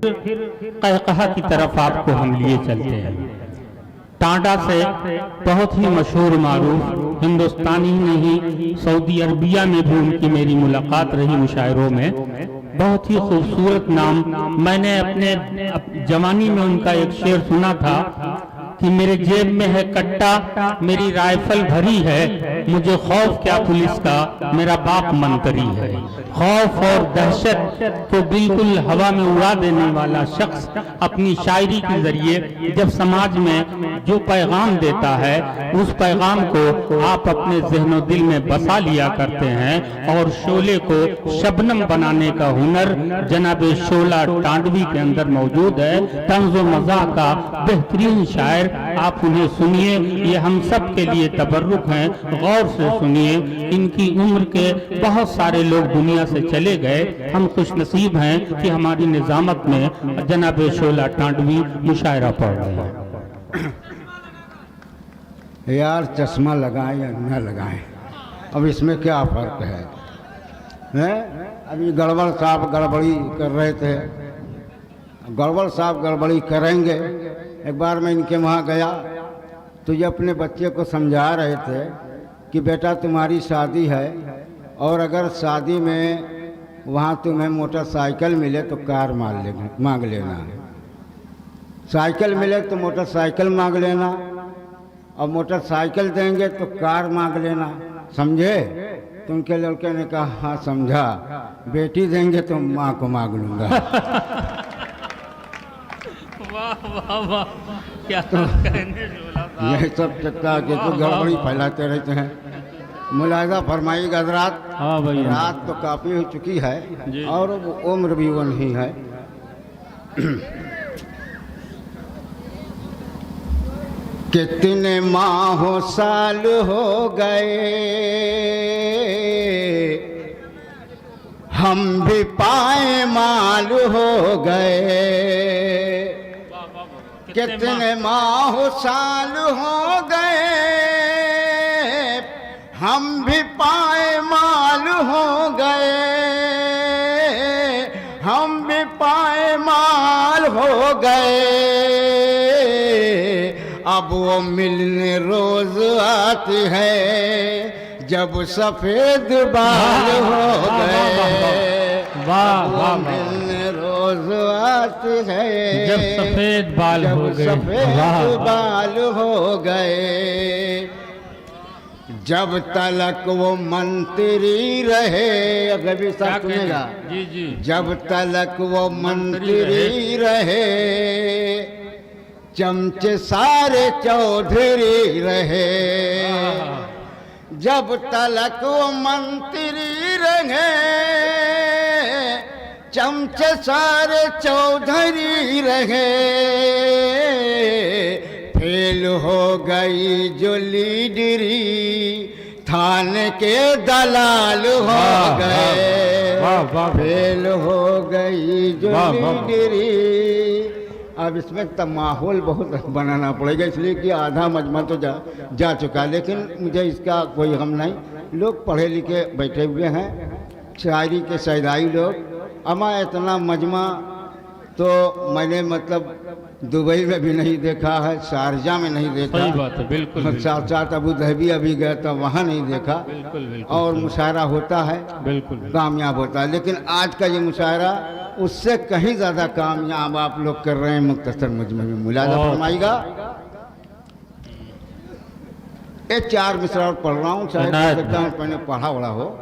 कहकहा की तरफ आपको हम लिए चलते हैं। टांडा से बहुत ही मशहूर मारूफ हिंदुस्तानी नहीं, सऊदी अरबिया में भी उनकी मेरी मुलाकात रही मुशायरों में। बहुत ही खूबसूरत नाम। मैंने अपने जवानी में उनका एक शेर सुना था कि मेरे जेब में है कट्टा, मेरी राइफल भरी है, मुझे खौफ क्या पुलिस का, मेरा बाप मंत्री है। खौफ और दहशत को बिल्कुल हवा में उड़ा देने वाला शख्स अपनी शायरी के जरिए जब समाज में जो पैगाम देता है, उस पैगाम को आप अपने ज़हनो दिल में बसा लिया करते हैं। और शोले को शबनम बनाने का हुनर जनाब शोला टांडवी के अंदर मौजूद है। तंज़ो मज़ाह का बेहतरीन शायर, आप उन्हें सुनिए, ये हम सब के लिए तबर्रुक हैं, गौर से सुनिए। इनकी उम्र के बहुत सारे लोग दुनिया से चले गए, हम खुशनसीब हैं कि हमारी निजामत में जनाब शोला टांडवी मुशायरा पढ़ रहे हैं। यार चश्मा लगाएं या न लगाएं, अब इसमें क्या फ़र्क है, हैं? अभी गड़बड़ साहब गड़बड़ी कर रहे थे, गड़बड़ साहब गड़बड़ी करेंगे। एक बार मैं इनके वहाँ गया तो ये अपने बच्चे को समझा रहे थे कि बेटा तुम्हारी शादी है और अगर शादी में वहाँ तुम्हें मोटरसाइकिल मिले तो कार मांग लेना, साइकिल मिले तो मोटरसाइकिल मांग लेना, और मोटरसाइकिल देंगे तो कार मांग लेना, समझे? तो उनके लड़के ने कहा हाँ समझा, बेटी देंगे तो माँ को मांग लूँगा। वाह वाह वाह, क्या कहने यही सब चक्का के तो गड़बड़ी फैलाते रहते हैं। मुलाहिजा फरमाइएगा हज़रात, हाँ भाई, रात तो काफ़ी हो चुकी है और उम्र भी वो नहीं है। कितने माह साल हो गए हम भी पायमाल हो गए, कितने माह साल हो गए हम भी पायमाल हो गए, हम भी पायमाल हो गए। अब वो मिलने रोज आती है जब सफेद बाल हो गए, वाह मिलने रोज आती है जब सफेद बाल हो गए, सफेद बाल हो गए। जब तलक वो मंत्री रहे, अगर भी सब सुनेगा, जी जी, जब तलक वो मंत्री रहे चमचे सारे चौधरी रहे, जब तलक वो मंत्री रहे चमचे सारे चौधरी रहे। फेल हो गई जो लीडरी थाने के दलाल हो गए, फेल हो गई जो लीडरी। अब इसमें तब माहौल बहुत बनाना पड़ेगा, इसलिए कि आधा मजमा तो जा चुका, लेकिन मुझे इसका कोई गम नहीं। लोग पढ़े लिखे बैठे हुए हैं, शायरी के शहदाई लोग। अमा इतना मजमा तो मैंने मतलब दुबई में भी नहीं देखा है, शारजा में नहीं देखा। सही बात है, बिल्कुल। साथ साथ अबू धाबी अभी गया था, वहाँ नहीं देखा। बिल्कुल बिल्कुल, और मुशायरा होता है, बिल्कुल कामयाब होता है, लेकिन आज का ये मुशायरा उससे कहीं ज़्यादा कामयाब आप लोग कर रहे हैं। मुख्तसर मजमे में मुलाजा फरमाइएगा। एक 4 मिसरा और पढ़ रहा हूँ, शायद हो सकता हूँ मैंने पढ़ा बड़ा हो,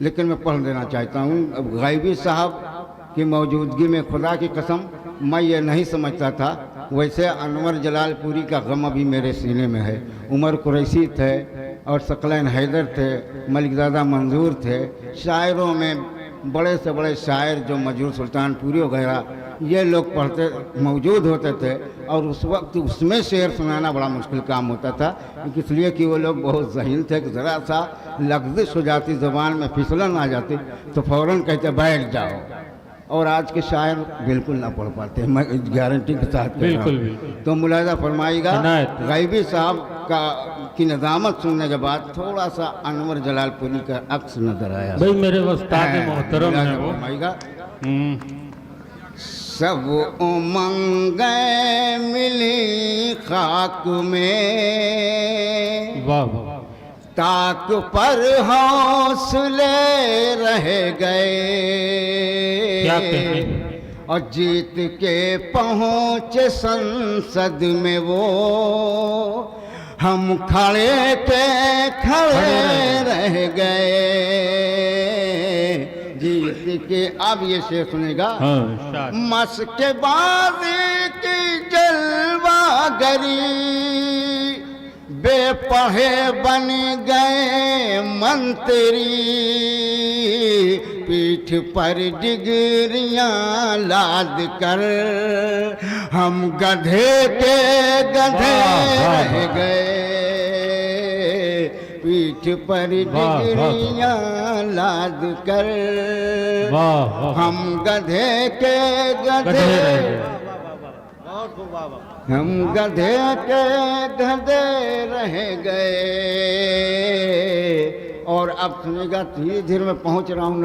लेकिन मैं पढ़ देना चाहता हूँ। अब गायबी साहब की मौजूदगी में खुदा की कसम मैं ये नहीं समझता था। वैसे अनवर जलालपुरी का गम अभी मेरे सीने में है। उमर कुरैशी थे और सकलैन हैदर थे, मलिकज़ादा मंजूर थे। शायरों में बड़े से बड़े शायर जो मजरूर सुल्तानपुरी वगैरह ये लोग पढ़ते मौजूद होते थे, और उस वक्त उसमें शेर सुनाना बड़ा मुश्किल काम होता था, इसलिए कि वो लोग बहुत जहीन थे कि ज़रा सा लफ्ज़िश हो जाती, ज़बान में फिसलन आ जाती तो फ़ौरन कहते बैठ जाओ। और आज के शायर बिल्कुल ना पढ़ पाते, मैं गारंटी के साथ कह रहा हूँ। तो मुलाहिजा फरमाइएगा। गायबी साहब की निज़ामत सुनने के बाद थोड़ा सा अनवर जलालपुरी का अक्स नजर आया। भाई मेरे उस्ताद मोहतरम है वो। फरमाइएगा। सब उमंगें मिली खाक में, वाह वाह, ताक पर हौसले रह गए। क्या कहने, और जीत के पहुँचे संसद में वो, हम खड़े के खड़े रह गए। जीत के, अब ये शेर सुनेगा। हाँ शाद, मस्के बाजी की जलवागरी, बेपढ़े बन गए मंत्री, पीठ पर डिग्रियां लाद कर हम गधे के गधे रह गए। पीठ पर डिग्रियां लाद कर वाह वाह, हम गधे के गधे, हम गधे के गधे रह गए। और अब सुनेगा, धीरे धीरे मैं पहुंच रहा हूँ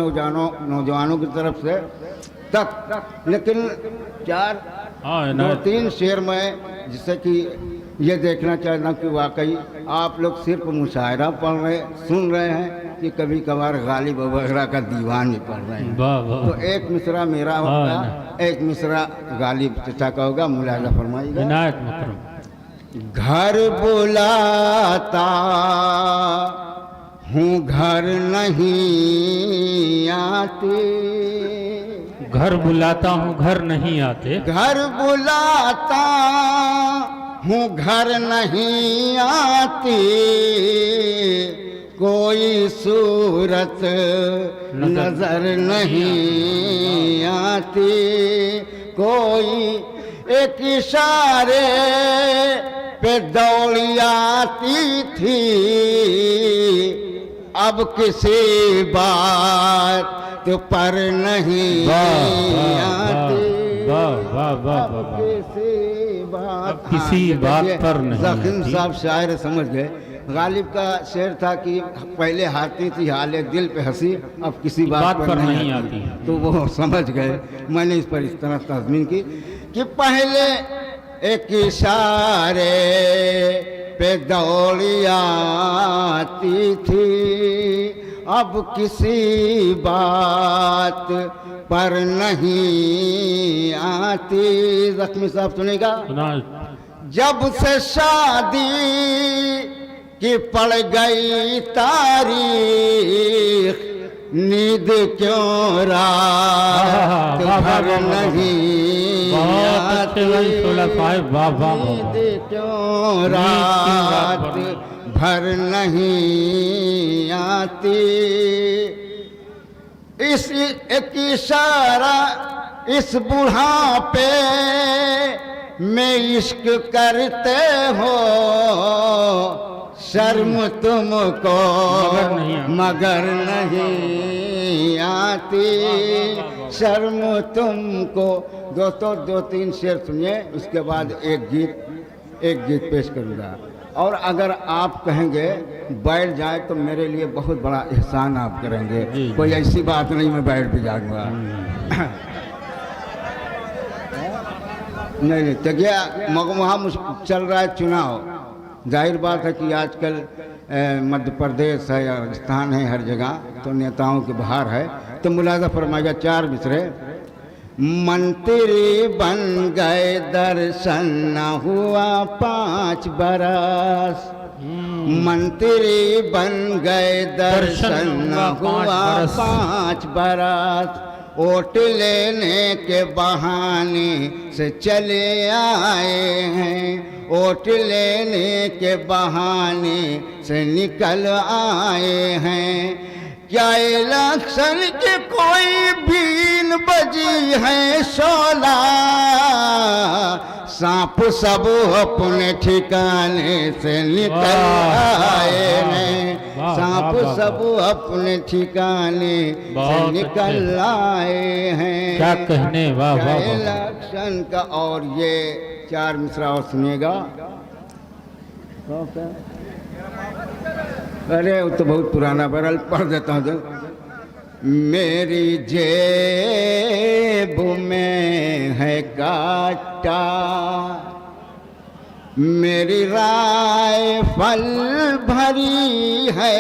नौजवानों की तरफ से तक, लेकिन दो तीन शेर में, जिससे कि ये देखना चाहता हूँ कि वाकई आप लोग सिर्फ मुशायरा पढ़ रहे, सुन रहे हैं कि कभी कभार गालिब वगैरह का दीवान भी पढ़ रहे हैं। वाह वाह, तो एक मिसरा मेरा होगा, एक मिसरा गालिब चचा का होगा, मुलाजा फरमाइएगा। इनायत मुकर्रम। घर बुलाता हूँ घर नहीं आते, घर बुलाता हूँ घर नहीं आते, घर बुलाता हूँ घर नहीं आती, कोई सूरत नजर नहीं आती, कोई एक इशारे पे दौड़ी आती थी, अब किसी बात पर नहीं आती, वाह वाह वाह वाह, किसी बात पर नहीं। ज़कीम साहब शायर समझ गए। गालिब का शेर था कि पहले हाथी थी हाले दिल पे हंसी, अब किसी बात पर नहीं आती। तो वो समझ गए। मैंने इस पर इस तरह तज़मीन की कि पहले एक इशारे पे दौड़ी आती थी, अब किसी बात पर नहीं आती। ज़ख्मी साहब सुनेगा। जब से शादी की पड़ गई तारीख, नींद क्यों रात भर नहीं आती, नींद क्यों रात भर नहीं आती। इस एक इशारा इस बुढ़ापे में इश्क करते हो, शर्म तुमको मगर नहीं आती, शर्म तुमको। दोस्तों दो तीन शेर सुनिए, उसके बाद एक गीत पेश करूँगा। और अगर आप कहेंगे बैठ जाए तो मेरे लिए बहुत बड़ा एहसान आप करेंगे। कोई ऐसी बात नहीं मैं बैठ भी जाऊँगा। नहीं तो क्या वहाँ चल रहा है चुनाव। जाहिर बात है कि आजकल मध्य प्रदेश है या राजस्थान है, हर जगह तो नेताओं की बहार है। तो मुलाजा फरमाइएगा, चार मिसरे। मंत्री बन गए दर्शन न हुआ 5 बरस, मंत्री बन गए दर्शन न हुआ 5 बरस, वोट लेने के बहाने से चले आए हैं, वोट लेने के बहाने से निकल आए हैं। क्या इलेक्शन के कोई बीन बजी है शोला, सांप सब अपने ठिकाने से निकल आए हैं, सांप सब अपने ठिकाने से निकल आए हैं। क्या कहने, वाह वाह। इलेक्शन का और ये 4 मिसरा और सुनिएगा। अरे वो तो बहुत पुराना, बहरहाल पढ़ देता हूँ। मेरी जेब में है काटा, मेरी राइफल भरी है,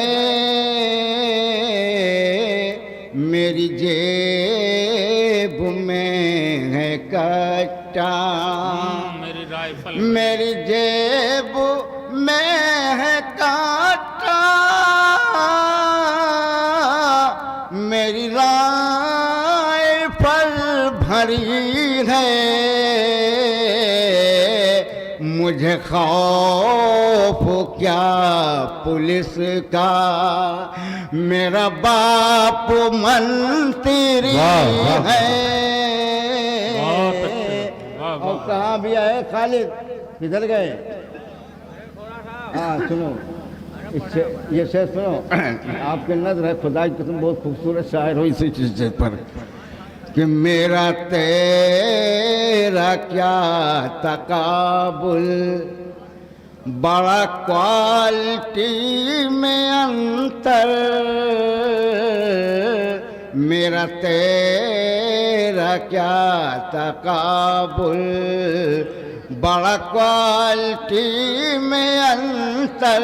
मेरी जेब में है काटा, मेरी जेब में है काटा, मेरी राइफल भरी है, मुझे खौफ क्या पुलिस का, मेरा बाप मंत्री है। और कहाँ भी आए खालिद, किधर गए? हाँ सुनो, ये शेर सुनो, आपके नज़र है खुदा की कसम बहुत खूबसूरत शायर हो इसी चीज़ पर कि मेरा तेरा क्या तकाबुल, बड़ा क्वालिटी में अंतर, मेरा तेरा क्या तकाबुल, बड़ा क्वालिटी में अंतर,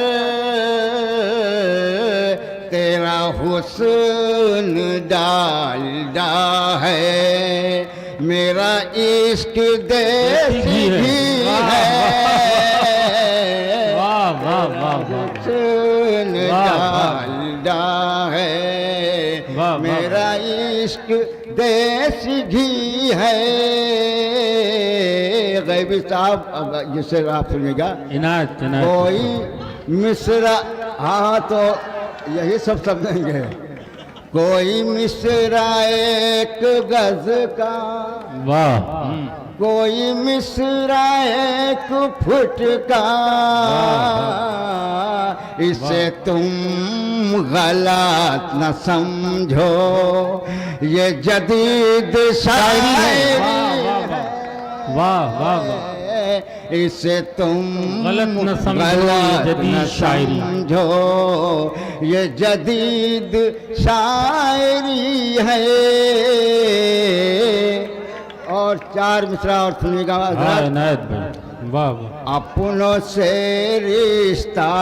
तेरा हुस्न डालडा है, मेरा इश्क देसी भी है, हुस्न डालडा है, मेरा इश्क देसी घी है। गैबी साहब जिसे आप सुनेगा कोई मिसरा, हाँ तो यही सब समझेंगे, कोई मिसरा एक गज का, वाह, कोई मिसरा एक फुट का, इसे तुम गलत न समझो, ये जदीद शायरी है। वाह वाह वाह, इसे तुम गलत न समझो, ये जदीद शायरी है। और चार मिसरा और सुनिएगा। वाह वाह, अपनों से रिश्ता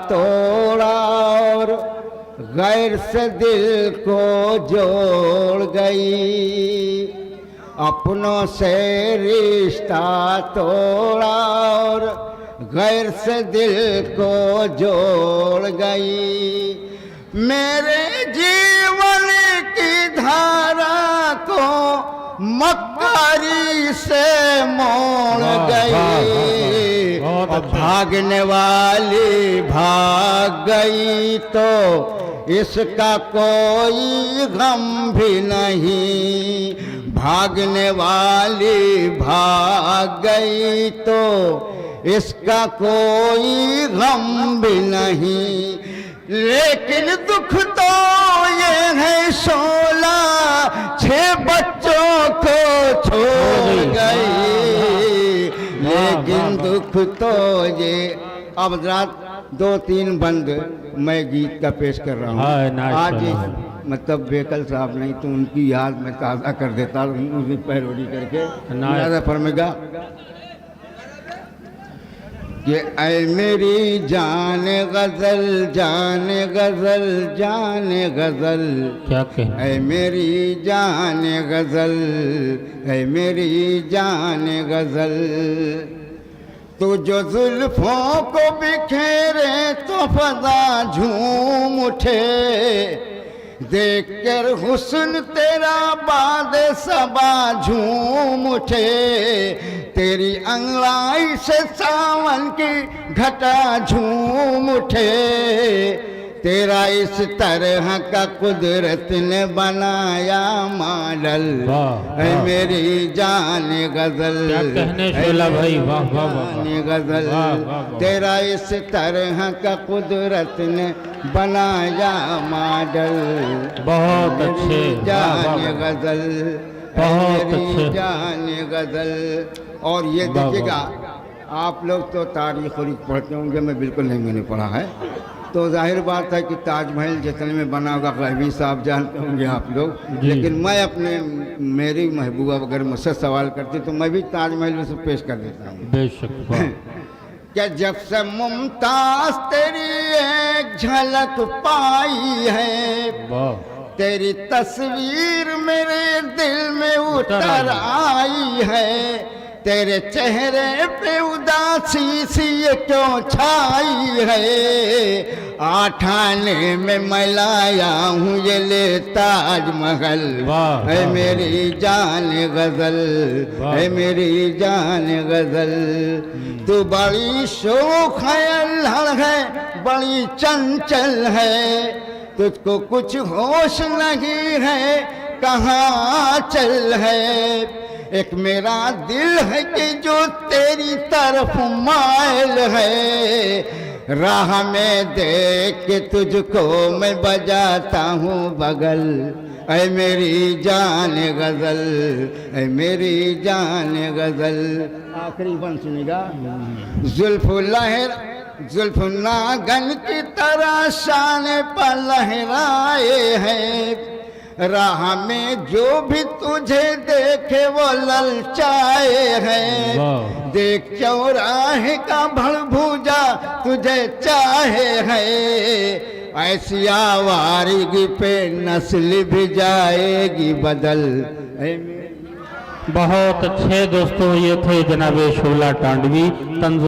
तोड़ा और गैर से दिल को जोड़ गई, अपनों से रिश्ता तोड़ा और गैर से दिल को जोड़ गई, मेरे जीवन की धारा को मक्कारी से मोड़ गई, और भागने वाली भाग गई तो इसका कोई गम भी नहीं, भागने वाली भाग गई तो इसका कोई गम भी नहीं, लेकिन दुख तो ये है 16 बच्चों को छोड़ गई, लेकिन दुख तो ये। अब रात 2-3 बंद मैं गीत का पेश कर रहा हूँ आज, मतलब बेकल साहब नहीं तो उनकी याद में ताज़ा कर देता हूँ, उनकी पैरोडी करके ज़्यादा फरमेगा कि ऐ मेरी जान गज़ल, जान गज़ल, जान गज़ल, क्या कहें, ऐ मेरी जान गज़ल, ऐ मेरी जान गज़ल, तू जो जुल्फों को बिखेरे तो फज़ा झूम उठे, देख कर हुस्न तेरा बाद सबा झूम उठे, तेरी अंगड़ाई से सावन की घटा झूम उठे, तेरा इस तरह का कुदरत ने बनाया मॉडल, ऐ मेरी जान गज़ल, भाई वाह वाह गज़ल, तेरा इस तरह का कुदरत ने बनाया मॉडल, बहुत अच्छे, जान गज़ल, बहुत अच्छे, जान गज़ल। और ये देखिएगा, आप लोग तो तारीख पढ़ते होंगे, मैं बिल्कुल नहीं, मैंने पढ़ा है, तो जाहिर बात है कि ताजमहल जितने में बना होगा गैबी साहब जानते होंगे आप लोग, जी। लेकिन मैं अपने मेरी महबूबा अगर मुझसे सवाल करती तो मैं भी ताजमहल में से पेश कर देता हूँ। बेशक वाह। क्या जब से मुमताज तेरी एक झलक पाई है, वाह तेरी तस्वीर मेरे दिल में उतर आई है, तेरे चेहरे पे उदासी सी ये क्यों छाई है, आठाने में मैं लाया हूँ ये ले ताजमहल, वाह, है वाह, मेरी जान गजल, वाह। है मेरी जान गजल। तू बड़ी शोख है, अल्हड़ है, बड़ी चंचल है, तुझको कुछ होश नहीं है, कहाँ चल है। एक मेरा दिल है कि जो तेरी तरफ मायल है, राह में देख के तुझको मैं बजाता हूँ बगल, ऐ मेरी जान गजल, ऐ मेरी जान गजल। आखिरी बन सुनेगा। जुल्फ नागन की तरह शान पर लहराए हैं, राह में जो भी तुझे देखे वो ललचाए हैं, वाह। देख चौराहे का भड़भूजा तुझे चाहे है, ऐसी आवारगी पे नस्ल भी जाएगी बदल। बहुत अच्छे दोस्तों, ये थे जनाब शोला टांडवी तंज